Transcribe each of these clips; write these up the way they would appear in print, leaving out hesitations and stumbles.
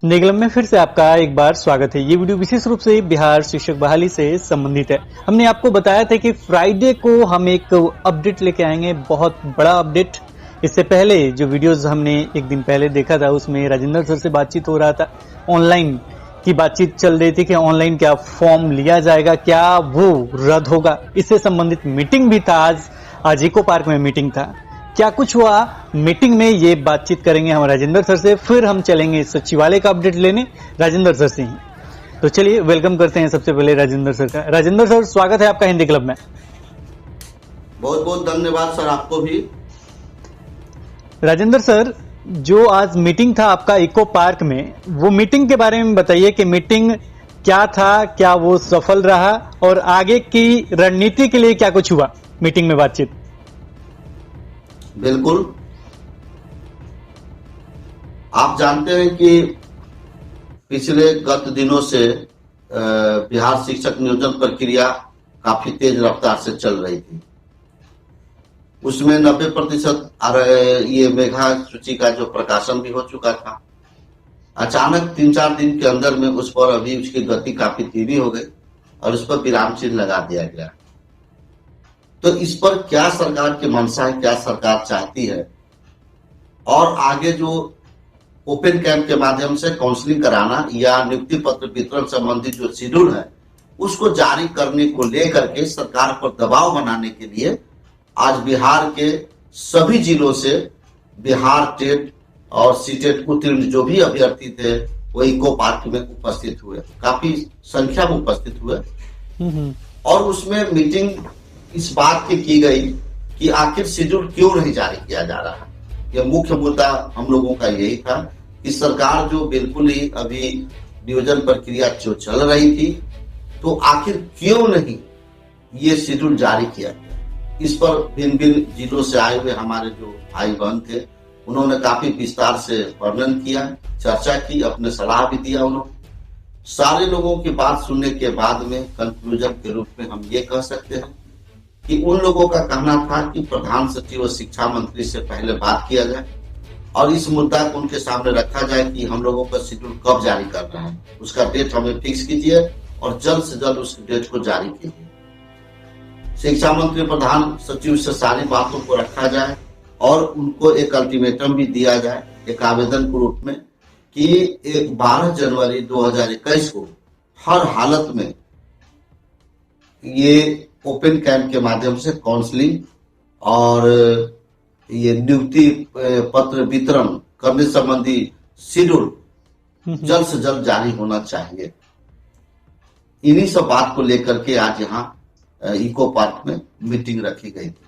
निगलम में फिर से आपका एक बार स्वागत है। ये वीडियो विशेष रूप से बिहार शिक्षक बहाली से संबंधित है। हमने आपको बताया था कि फ्राइडे को हम एक अपडेट लेके आएंगे, बहुत बड़ा अपडेट। इससे पहले जो वीडियोस हमने एक दिन पहले देखा था उसमें राजेंद्र सर से बातचीत हो रहा था, ऑनलाइन की बातचीत चल रही थी कि ऑनलाइन क्या फॉर्म लिया जाएगा, क्या वो रद्द होगा। इससे संबंधित मीटिंग भी था। आज इको पार्क में मीटिंग था। क्या कुछ हुआ मीटिंग में, ये बातचीत करेंगे हम राजेंद्र सर से। फिर हम चलेंगे सचिवालय का अपडेट लेने राजेंद्र सर से ही। तो चलिए वेलकम करते हैं सबसे पहले राजेंद्र सर का। राजेंद्र सर, स्वागत है आपका हिंदी क्लब में। बहुत बहुत धन्यवाद सर, आपको भी। राजेंद्र सर, जो आज मीटिंग था आपका इको पार्क में, वो मीटिंग के बारे में बताइए कि मीटिंग क्या था, क्या वो सफल रहा और आगे की रणनीति के लिए क्या कुछ हुआ मीटिंग में बातचीत। बिल्कुल, आप जानते हैं कि पिछले गत दिनों से बिहार शिक्षक नियोजन प्रक्रिया काफी तेज रफ्तार से चल रही थी। उसमें 90% ये मेधा सूची का जो प्रकाशन भी हो चुका था। अचानक 3-4 दिन के अंदर में उस पर अभी उसकी गति काफी धीमी हो गई और उस पर विराम चिन्ह लगा दिया गया। तो इस पर क्या सरकार की मंशा है, क्या सरकार चाहती है, और आगे जो ओपन कैंप के माध्यम से काउंसलिंग कराना या नियुक्ति पत्र वितरण संबंधी जो शेड्यूल है उसको जारी करने को लेकर के सरकार पर दबाव बनाने के लिए आज बिहार के सभी जिलों से बिहार टेट और सीटेट उत्तीर्ण जो भी अभ्यर्थी थे वो इको पार्क में उपस्थित हुए, काफी संख्या में उपस्थित हुए। और उसमें मीटिंग इस बात की गई कि आखिर शेड्यूल क्यों नहीं जारी किया जा रहा है। यह मुख्य मुद्दा हम लोगों का यही था कि सरकार जो बिल्कुल ही अभी नियोजन प्रक्रिया जो चल रही थी, तो आखिर क्यों नहीं ये शेड्यूल जारी किया गया। इस पर भिन्न भिन्न जिलों से आए हुए हमारे जो भाई बहन थे उन्होंने काफी विस्तार से वर्णन किया, चर्चा की, अपने सलाह भी दिया। उन्होंने सारे लोगों की बात सुनने के बाद में कंक्लूजन के रूप में हम ये कह सकते हैं कि उन लोगों का कहना था कि प्रधान सचिव और शिक्षा मंत्री से पहले बात किया जाए और इस मुद्दा को उनके सामने रखा जाए कि हम लोगों का शेड्यूल कब जारी करना है, उसका डेट हमें फिक्स कीजिए और जल्द से जल्द उस डेट को जारी कीजिए। शिक्षा मंत्री प्रधान सचिव से सारी बातों को रखा जाए और उनको एक अल्टीमेटम भी दिया जाए एक आवेदन के रूप में कि 12 जनवरी 2021 को हर हालत में ये ओपन कैंप के माध्यम से काउंसलिंग और ये नियुक्ति पत्र वितरण करने संबंधी शेड्यूल जल्द से जल्द जारी होना चाहिए। इन्हीं सब बात को लेकर के आज यहाँ इको पार्क में मीटिंग रखी गई थी।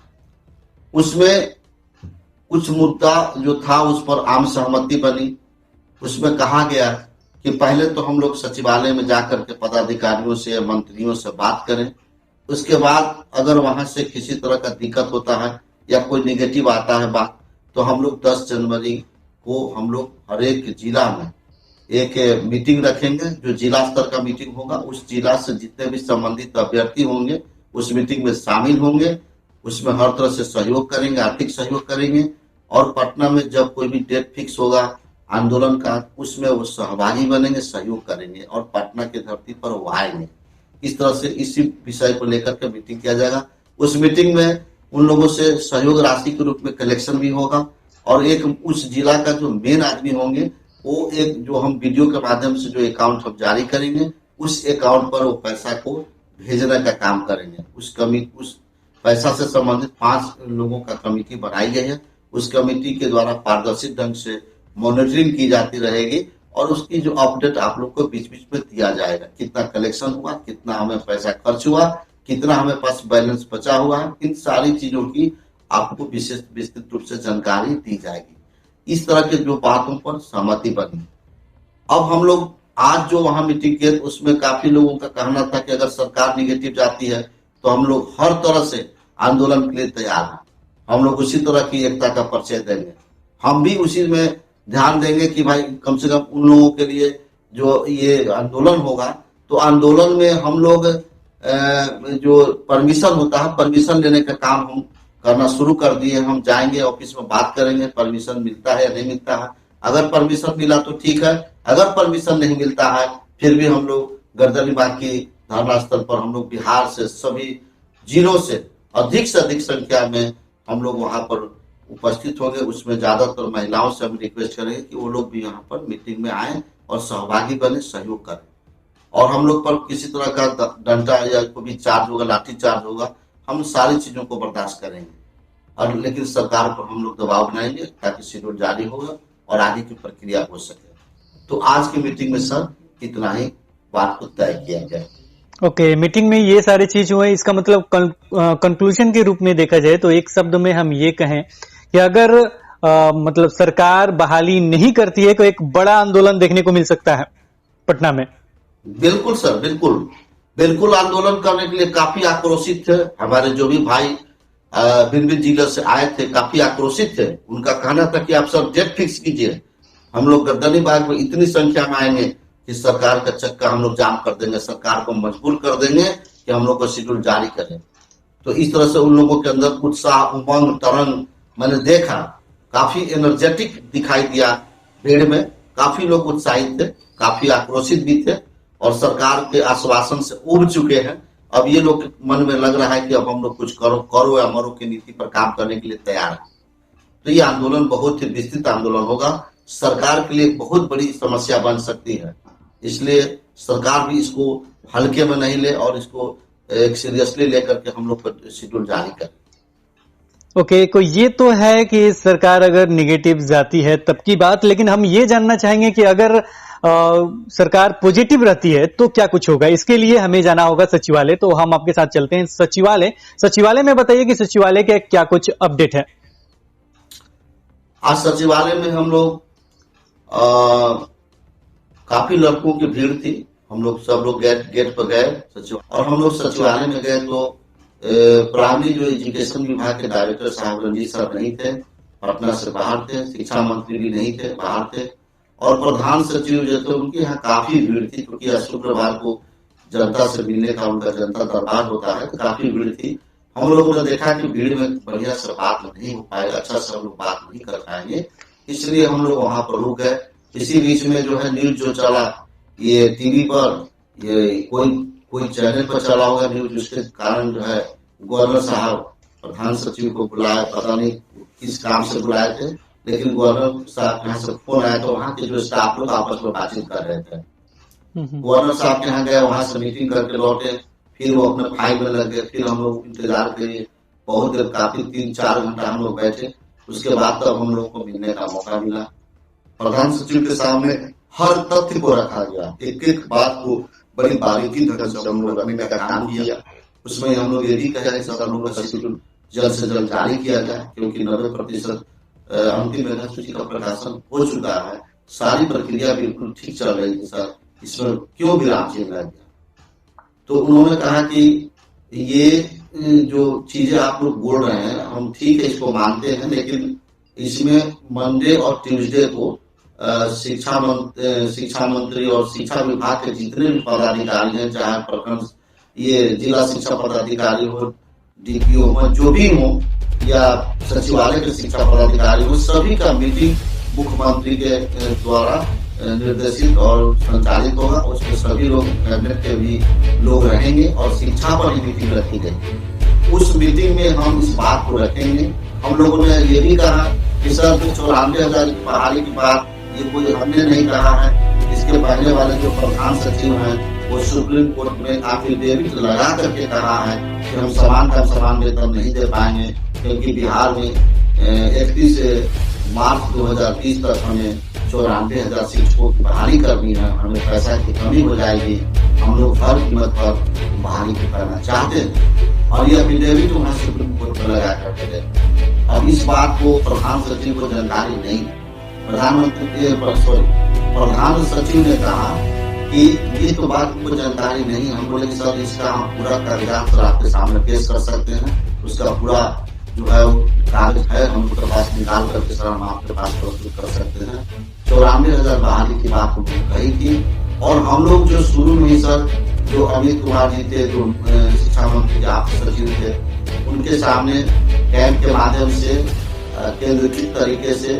उसमें कुछ मुद्दा जो था उस पर आम सहमति बनी। उसमें कहा गया कि पहले तो हम लोग सचिवालय में जाकर के पदाधिकारियों से, मंत्रियों से बात करें। उसके बाद अगर वहां से किसी तरह का दिक्कत होता है या कोई निगेटिव आता है बात, तो हम लोग 10 जनवरी को हम लोग हर एक जिला में एक मीटिंग रखेंगे। जो जिला स्तर का मीटिंग होगा, उस जिला से जितने भी संबंधित अभ्यर्थी होंगे उस मीटिंग में शामिल होंगे। उसमें हर तरह से सहयोग करेंगे, आर्थिक सहयोग करेंगे। और पटना में जब कोई भी डेट फिक्स होगा आंदोलन का, उसमें वो सहभागी बनेंगे, सहयोग करेंगे और पटना की धरती पर वो आएंगे। इस तरह से इसी विषय को लेकर के मीटिंग किया जाएगा। उस मीटिंग में उन लोगों से सहयोग राशि के रूप में कलेक्शन भी होगा और एक उस जिला का जो मेन आदमी होंगे वो एक जो हम वीडियो के माध्यम से जो अकाउंट हम जारी करेंगे उस अकाउंट पर वो पैसा को भेजने का काम करेंगे। उस पैसा से संबंधित 5 लोगों का कमेटी बनाई गई है। उस कमेटी के द्वारा पारदर्शी ढंग से मॉनिटरिंग की जाती रहेगी और उसकी जो अपडेट आप लोग को बीच बीच में दिया जाएगा। कितना कलेक्शन हुआ, कितना हमें पैसा खर्च हुआ, कितना हमें पास बैलेंस बचा हुआ है, इन सारी चीजों की आपको विस्तृत रूप से जानकारी दी जाएगी। इस तरह के जो बातों पर सहमति बनी। अब हम लोग आज जो वहां मीटिंग किए उसमें काफी लोगों का कहना था कि अगर सरकार निगेटिव जाती है तो हम लोग हर तरह से आंदोलन के लिए तैयार हैं। हम लोग उसी तरह की एकता का परिचय देंगे। हम भी उसी में ध्यान देंगे कि भाई कम से कम उन लोगों के लिए जो ये आंदोलन होगा, तो आंदोलन में हम लोग जो परमिशन होता है, परमिशन लेने का काम हम करना शुरू कर दिए। हम जाएंगे ऑफिस में बात करेंगे परमिशन मिलता है या नहीं मिलता है, अगर परमिशन मिला तो ठीक है, अगर परमिशन नहीं मिलता है फिर भी हम लोग गर्दनीबाग की धरना स्थल पर हम लोग बिहार से सभी जिलों से अधिक संख्या में हम लोग वहां पर उपस्थित होंगे। उसमें ज्यादातर महिलाओं से हम रिक्वेस्ट करेंगे कि वो लोग भी यहाँ पर मीटिंग में आए और सहभागी बने, सहयोग करें। और हम लोग पर किसी तरह का डंडा या कोई भी चार्ज होगा, लाठी चार्ज होगा, हम सारी चीजों को बर्दाश्त करेंगे। और लेकिन सरकार पर हम लोग दबाव बनाएंगे ताकि शेड्यूल जारी होगा और आगे की प्रक्रिया हो सके। तो आज की मीटिंग में सर इतना ही बात को तय किया गया। ओके, मीटिंग में ये सारी चीज हुए। इसका मतलब कंक्लूजन के रूप में देखा जाए तो एक शब्द में हम ये कहें कि अगर मतलब सरकार बहाली नहीं करती है तो एक बड़ा आंदोलन देखने को मिल सकता है पटना में। बिल्कुल सर, बिल्कुल आंदोलन करने के लिए काफी आक्रोशित थे हमारे जो भी भाई भिन्न भिन्न जिले से आए थे, काफी आक्रोशित थे। उनका कहना था कि आप सब डेट फिक्स कीजिए, हम लोग गर्दनीबाग में इतनी संख्या में आएंगे कि सरकार का चक्का हम लोग जाम कर देंगे, सरकार को मजबूर कर देंगे कि हम लोग को शेड्यूल जारी करें। तो इस तरह से उन लोगों के अंदर उत्साह, उमंग, तरंग मैंने देखा, काफी एनर्जेटिक दिखाई दिया। भीड़ में काफी लोग उत्साहित थे, काफी आक्रोशित भी थे और सरकार के आश्वासन से उब चुके हैं। अब ये लोग मन में लग रहा है कि अब हम लोग कुछ करो या मरो की नीति पर काम करने के लिए तैयार है। तो ये आंदोलन बहुत ही विस्तृत आंदोलन होगा, सरकार के लिए एक बहुत बड़ी समस्या बन सकती है। इसलिए सरकार भी इसको हल्के में नहीं ले और इसको एक सीरियसली लेकर के हम लोग शेड्यूल जारी करें। ओके, तो ये तो है कि सरकार अगर निगेटिव जाती है तब की बात, लेकिन हम ये जानना चाहेंगे कि अगर सरकार पॉजिटिव रहती है तो क्या कुछ होगा। इसके लिए हमें जाना होगा सचिवालय, तो हम आपके साथ चलते हैं सचिवालय में। बताइए कि सचिवालय के क्या कुछ अपडेट है। आज सचिवालय में हम लोग काफी लड़कों की भीड़ थी। हम लोग सब लोग गेट पर गए सचिवालय, और हम लोग सचिवालय में गए तो प्राइमरी जो एजुकेशन विभाग के डायरेक्टर साहब रंजीत साहब नहीं थे, पटना से बाहर थे, शिक्षा मंत्री भी नहीं थे, बाहर थे, और प्रधान सचिव जो थे उनके यहाँ काफी भीड़ थी क्योंकि शुक्रवार को जनता से मिलने का उनका जनता दरबार होता है, तो काफी भीड़ थी। हम लोगों ने देखा कि भीड़ में बढ़िया से बात नहीं हो पाएगा, अच्छा से हम लोग बात नहीं कर पाएंगे, इसलिए हम लोग वहां पर रुक गए। इसी बीच में जो है न्यूज जो चला ये टीवी पर, ये कोई चैनल पर चला होगा न्यूज, उसके कारण जो है गवर्नर साहब प्रधान सचिव को बुलाया, पता नहीं किस काम से बुलाए थे, लेकिन गवर्नर साहब के यहाँ से फोन आया तो वहाँ के जो स्टाफ लोग आपस में बातचीत कर रहे थे। गवर्नर साहब के यहाँ गए, वहां से मीटिंग करके लौटे, फिर वो अपने फाइल में लगे, फिर हम लोग इंतजार किए बहुत देर, काफी 3-4 घंटा हम लोग बैठे। उसके बाद तब हम लोग को मिलने का मौका मिला। प्रधान सचिव के सामने हर तथ्य को रखा गया, एक एक बात को बड़ी बारीकी से हम लोग रखने का काम किया। उसमें हम लोग ये भी कह रहे सब लोगों का शेड्यूल जल्द से जल्द जारी किया जाए क्योंकि 90% अंतिम मेधा सूची का प्रकाशन हो चुका है, सारी प्रक्रिया बिल्कुल ठीक चल रही थी सर, इसमें क्यों विराम चिन्ह लग गया। तो उन्होंने कहा कि ये जो चीजें आप लोग बोल रहे हैं हम ठीक है इसको मानते हैं, लेकिन इसमें मंडे और ट्यूसडे को शिक्षा मंत्री और शिक्षा विभाग के जितने भी पदाधिकारी हैं, चाहे प्रखंड ये जिला शिक्षा पदाधिकारी हो, डीपीओ हो, जो भी हो, या सचिवालय के शिक्षा पदाधिकारी हो, सभी का मीटिंग मुख्यमंत्री के द्वारा निर्देशित और संचालित होगा। उसमें सभी लोग कैबिनेट के भी लोग रहेंगे और शिक्षा पर ही मीटिंग रखी गई। उस मीटिंग में हम इस बात को रखेंगे। हम लोगों ने ये भी कहा कि सर 94,000 की बहाली की बात ये कोई हमने नहीं कहा है, इसके पहले वाले जो प्रधान सचिव हैं वो सुप्रीम कोर्ट में एफिडेविट लगा करके कहा है कि हम समान वेतन नहीं दे पाएंगे क्योंकि बिहार में 31 मार्च 2020 तक हमें 94,000 शिक्षकों की बहाली करनी है, हमें पैसा की कमी हो जाएगी, हम लोग हर कीमत पर बहाली करना चाहते हैं। और ये एफिडेविट वहाँ सुप्रीम कोर्ट में लगा करके दे। अब इस बात को प्रधान सचिव को जानकारी नहीं, प्रधान सचिव ने कहा कि ये तो बात को जानकारी नहीं। हम बोले कि सर इसका हम पूरा कागजात सर आपके सामने पेश कर सकते हैं, उसका पूरा जो है कागज है हम उसके पास निकाल करके सर हम आपके पास प्रस्तुत कर सकते हैं। 94,000 बहाली की बात उन्होंने कही थी। और हम लोग जो शुरू में ही सर जो अमित कुमार जी थे, जो शिक्षा मंत्री आप सचिव थे, उनके सामने कैंप के माध्यम से केंद्रीकृत तरीके से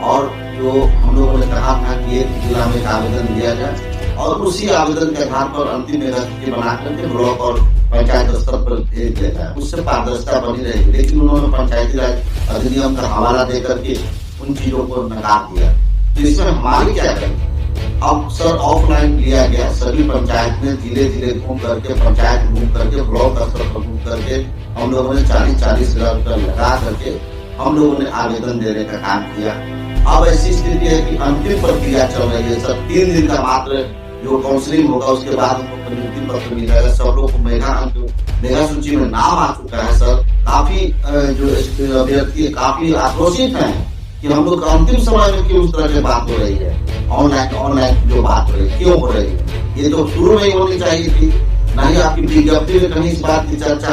और जो हम लोगों ने कहा था कि एक जिला में एक आवेदन दिया जाए और उसी आवेदन के आधार पर अंतिम मेगा बना करके ब्लॉक और पंचायत स्तर पर भेज दिया जाए, उससे पारदर्शिता बनी रहेगी। लेकिन उन्होंने पंचायती राज अधिनियम का हवाला देकर के उन चीजों को नकार दिया। तो इसमें हमारी क्या करें? अब सर ऑफलाइन लिया गया, सभी पंचायत में जिले घूम करके, पंचायत घूम करके, ब्लॉक स्तर पर घूम करके हम लोगों ने 40-40 हजार रुपया लगा करके हम लोगों ने आवेदन देने का काम किया। अब ऐसी स्थिति है कि अंतिम प्रक्रिया चल रही है सर। 3 दिन का मात्र जो काउंसलिंग होगा, उसके बाद उनको नियुक्ति पत्र मिल जाएगा। सब लोग को मेगा सूची में नाम आ चुका है सर। काफी जो अभ्यर्थी काफी आक्रोशित हैं कि हम लोग अंतिम समय में क्यों उस तरह की बात हो रही है, ऑनलाइन जो बात हो रही है क्यों हो रही है? ये तो शुरू में ही होनी चाहिए थी, ना ही आपकी विज्ञप्ति में कहीं इस बात की चर्चा।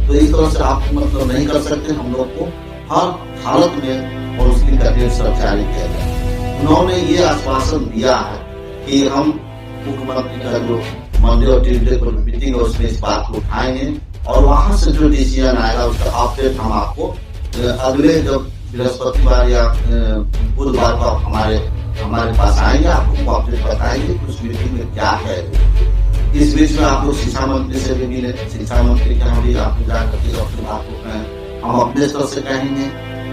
तो इस तरह से आप मतलब नहीं कर सकते। हम लोग को हर हालत में काउंसलिंग का डेट सब जारी किया जाए। उन्होंने ये आश्वासन दिया है कि हम मुख्यमंत्री का जो मंडे और ट्यूजडे को मीटिंग है उसमें इस बात को उठाएंगे और वहां से जो डिसीजन आएगा उसका अपडेट हम आपको अगले जब बृहस्पतिवार या बुधवार को हमारे पास आएंगे, आपको अपडेट बताएंगे उस मीटिंग में क्या है। इस बीच में आप लोग शिक्षा मंत्री से भी मिले, शिक्षा मंत्री के यहाँ भी आप जाकर के अपनी बात को कहें, हम अपने स्तर से कहेंगे।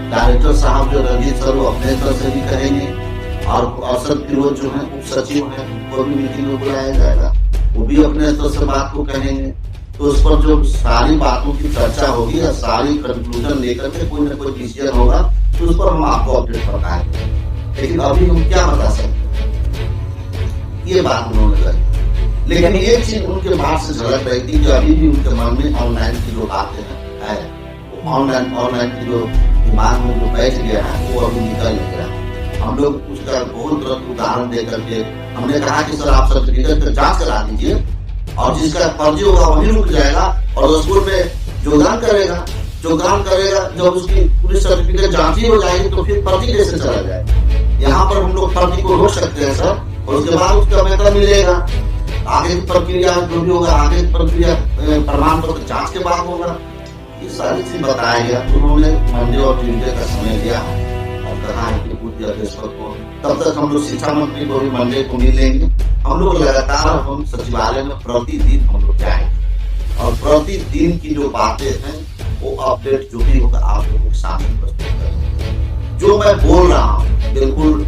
डायरेक्टर साहब जो रंजीत सर वो अपने स्तर से भी कहेंगे और अरशद फिरोज जो है उप सचिव है उनको भी मीटिंग में बुलाया जाएगा, वो भी अपने स्तर से बात को कहेंगे। तो उस पर जो सारी बातों की चर्चा होगी या सारी कंक्लूजन लेकर के कोई ना कोई डिसीजन होगा तो उस पर हम आपको अपडेट बताएंगे। लेकिन अभी हम क्या बता सकते, ये बात उन्होंने कही। लेकिन एक चीज उनके बात से झलक रही थी कि अभी भी उनके मन में ऑनलाइन की जो बातें है, ऑनलाइन की जो दिमाग में जो बैठ गया है वो अभी निकल नहीं रहा। हम लोग उसका बहुत तरह उदाहरण दे करके हमने कहा कि सर आप सर्टिफिकेट का जांच करा दीजिए और जिसका फर्जी होगा वहीं रुक जाएगा और स्कूल में योगदान करेगा, जब उसकी पूरी सर्टिफिकेट जांच ही हो जाएगी तो फिर फर्जी कैसे चला जाए? यहाँ पर हम लोग फर्जी को रोक सकते हैं सर और उसके बाद उसका वेतन मिलेगा। आगे की प्रक्रिया जो भी होगा, आगे की प्रक्रिया प्रमाण पत्र जांच के बाद होगा। ये सारी चीज बताया गया। उन्होंने मंडे और ट्यूजडे का समय दिया और कहा है कि बुध या बृहस्पति को, तब तक हम लोग शिक्षा मंत्री को भी मंडे को मिलेंगे। हम लोग लगातार हम सचिवालय में प्रतिदिन हम लोग जाएंगे और प्रतिदिन की जो बातें हैं वो अपडेट जो भी होगा आप लोगों के सामने प्रस्तुत करेंगे। जो मैं बोल रहा हूँ बिल्कुल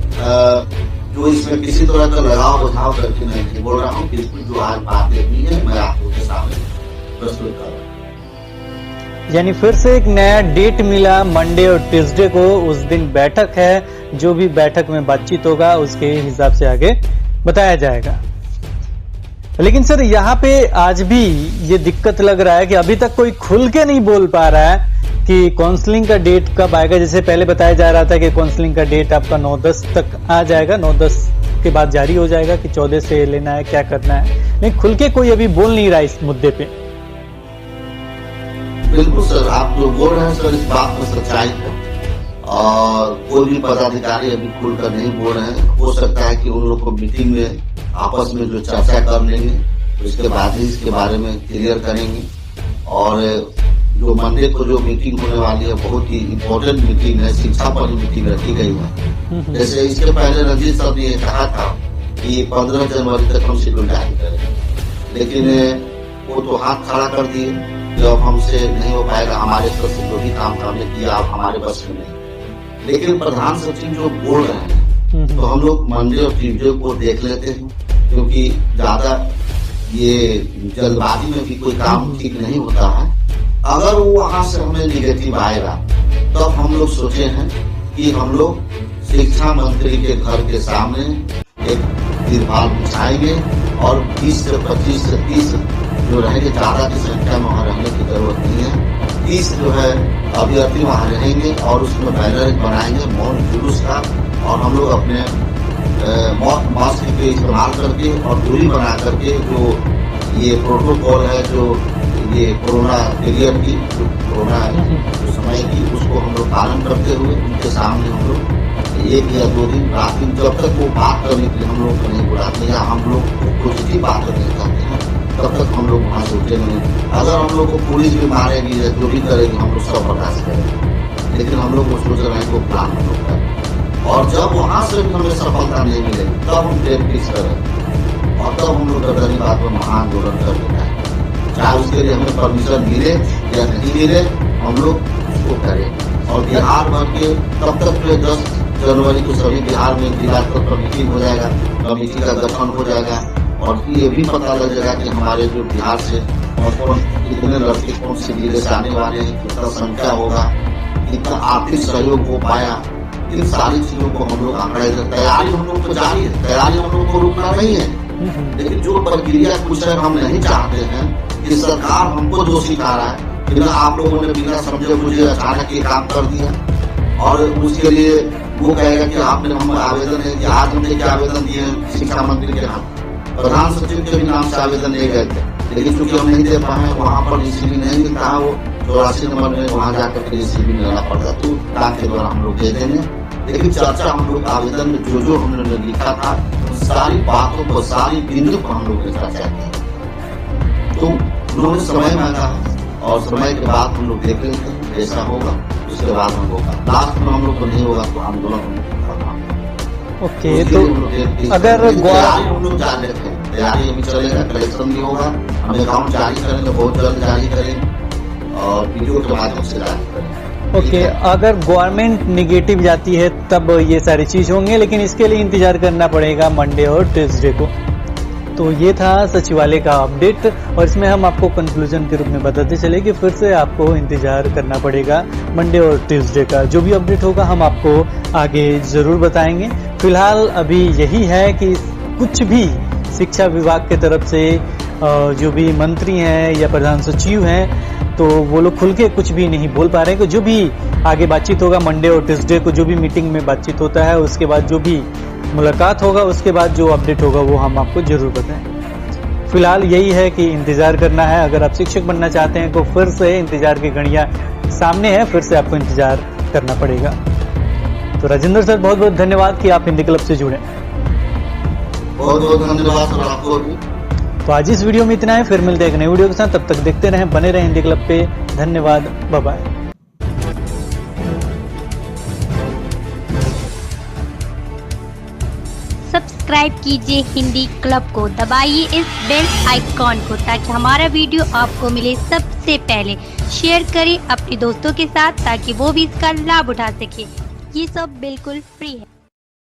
जो इसमें किसी तरह का लगाव बुझाव करके नहीं बोल रहा हूँ, बिल्कुल जो आज बातें हुई है मैं आप लोगों के सामने प्रस्तुत कर रहा हूँ। यानी फिर से एक नया डेट मिला, मंडे और ट्यूसडे को उस दिन बैठक है। जो भी बैठक में बातचीत होगा उसके हिसाब से आगे बताया जाएगा। लेकिन सर यहाँ पे आज भी ये दिक्कत लग रहा है कि अभी तक कोई खुल के नहीं बोल पा रहा है कि काउंसलिंग का डेट कब आएगा। जैसे पहले बताया जा रहा था कि काउंसलिंग का डेट आपका 9-10 तक आ जाएगा, 9-10 के बाद जारी हो जाएगा कि 14 से लेना है, क्या करना है। लेकिन खुल के कोई अभी बोल नहीं रहा इस मुद्दे पे। बिल्कुल सर, आप जो बोल रहे हैं सर इस बात में सच्चाई है और कोई भी पदाधिकारी अभी खुलकर नहीं बोल रहे हैं। हो सकता है कि उन लोग को मीटिंग में आपस में जो चर्चा कर लेंगे उसके बाद ही इसके बारे में क्लियर करेंगे। और जो मंडे को जो मीटिंग होने वाली है बहुत ही इम्पोर्टेंट मीटिंग है, शिक्षा पर मीटिंग रखी गई है। जैसे इसके पहले रंजीत साहब ने कहा था कि 15 जनवरी तक हम शेड्यूल जारी करेंगे, लेकिन वो तो हाथ खड़ा कर दिए कि अब हमसे नहीं हो पाएगा, हमारे स्तर से जो भी काम हमने किया अब हमारे बस में नहीं। लेकिन प्रधान सचिव जो बोल रहे हैं तो हम लोग मंडे और ट्यूजडे को देख लेते हैं, क्योंकि ज्यादा ये जल्दबाजी में भी कोई काम ठीक नहीं होता है। अगर वो वहां से हमें निगेटिव आएगा तब तो हम लोग सोचे हैं कि हम लोग शिक्षा मंत्री के घर के सामने एक तिरपाल बिछाएंगे और 20 से 25 से 30 जो रहेंगे, ज्यादा की संख्या में वहाँ रहने की जरूरत नहीं है। 30 जो है अभ्यर्थी वहाँ रहेंगे और उसमें बैनर बनाएंगे मौन जुलूस का और हम लोग अपने मास्क के इस्तेमाल करके और दूरी बना करके जो ये प्रोटोकॉल है, जो ये कोरोना पीरियड की जो कोरोना जो समय की, उसको हम लोग पालन करते हुए उनके सामने हम लोग 1 या 2 दिन रात दिन जब तक वो बात करने के लिए हम लोग को नहीं बुलाते या हम लोग पॉजिटिव बात करने चाहते हैं तब तक हम लोग वहाँ सोचे नहीं। अगर हम लोग को पुलिस भी मारेगी या जो भी करेगी हम लोग सब बर्दाश्त करेंगे, लेकिन हम लोग को सोच रहे हैं वो प्लान हम लोग करें और जब वहां से भी हमें सफलता नहीं मिलेगी तब हम डेट फिक्स करें और तब हम लोग गर्दनी बात पर महाआंदोलन कर देता है। चाहे उसके लिए हमें परमिशन मिले या नहीं मिले, हम लोग उसको करें। और बिहार भर के तब तक 10 जनवरी को सभी बिहार में जिला स्तर पर मीटिंग हो जाएगा, कमेटी का गठन हो जाएगा और ये भी पता लग जाएगा कि हमारे जो बिहार से कौन कितने लड़के कौन से जिले से आने वाले हैं, कितना संख्या होगा, कितना आर्थिक सहयोग हो पाया, इन सारी चीजों को हम लोग आंकड़ा। तैयारी हम लोग को जारी है, तैयारी हम लोग को रुकना नहीं है। लेकिन जो प्रक्रिया कुछ है हम नहीं चाहते हैं कि सरकार हमको दोषी ठहरा रहा है कि आप लोगों ने बिना समझे मुझे अचानक ये काम कर दिया और उसके लिए वो कहेगा कि आपने हम आवेदन है कि आज हमने क्या आवेदन दिए शिक्षा मंत्री के नाम, प्रधान सचिव के भी नाम से आवेदन दिए गए थे, लेकिन चूंकि हम नहीं दे पाए वहां पर ईसीबी नहीं मिलता है, वो 84 नंबर में वहां जाकर के ईसीबी लेना पड़ता, तो डाक के द्वारा हम लोग दे देंगे। लेकिन चर्चा हम लोग आवेदन में जो हमने लिखा था सारी बातों को, सारी बिंदु को हम लोग ने चर्चा की। तो उन्होंने समय मांगा और समय के बाद हम लोग देख लेते हैं जैसा होगा उसके बाद हम होगा, लास्ट में हम लोग को नहीं होगा तो आंदोलन ओके। तो अगर तैयारी हम लोग जान लेते हैं, तैयारी अभी चलेगा, कलेक्शन भी होगा, हम अकाउंट जारी करेंगे, बहुत जल्द जारी करेंगे और वीडियो के माध्यम से जारी करेंगे। ओके, अगर गवर्नमेंट निगेटिव जाती है तब ये सारी चीज होंगे, लेकिन इसके लिए इंतजार करना पड़ेगा मंडे और ट्यूसडे को। तो ये था सचिवालय का अपडेट और इसमें हम आपको कंक्लूजन के रूप में बताते चले कि फिर से आपको इंतजार करना पड़ेगा मंडे और ट्यूसडे का। जो भी अपडेट होगा हम आपको आगे जरूर बताएंगे। फिलहाल अभी यही है कि कुछ भी शिक्षा विभाग की तरफ से जो भी मंत्री हैं या प्रधान सचिव हैं तो वो लोग खुल के कुछ भी नहीं बोल पा रहे हैं। कि जो भी आगे बातचीत होगा मंडे और ट्यूसडे को, जो भी मीटिंग में बातचीत होता है उसके बाद जो भी मुलाकात होगा उसके बाद जो अपडेट होगा वो हम आपको जरूर बताएं। फिलहाल यही है कि इंतजार करना है। अगर आप शिक्षक बनना चाहते हैं तो फिर से इंतजार की घड़ियां सामने है, फिर से आपको इंतजार करना पड़ेगा। तो राजेंद्र सर बहुत बहुत धन्यवाद कि आप हिंदी क्लब से जुड़े। बहुत बहुत धन्यवाद सर आपको भी। तो आज इस वीडियो में इतना है, फिर मिलते हैं एक नए वीडियो के साथ। तब तक देखते रहें, बने रहें हिंदी क्लब पे। धन्यवाद, बाय बाय। सब्सक्राइब कीजिए हिंदी क्लब को, दबाइए इस बेल आइकॉन को ताकि हमारा वीडियो आपको मिले सबसे पहले। शेयर करें अपने दोस्तों के साथ ताकि वो भी इसका लाभ उठा सके। ये सब बिल्कुल फ्री है।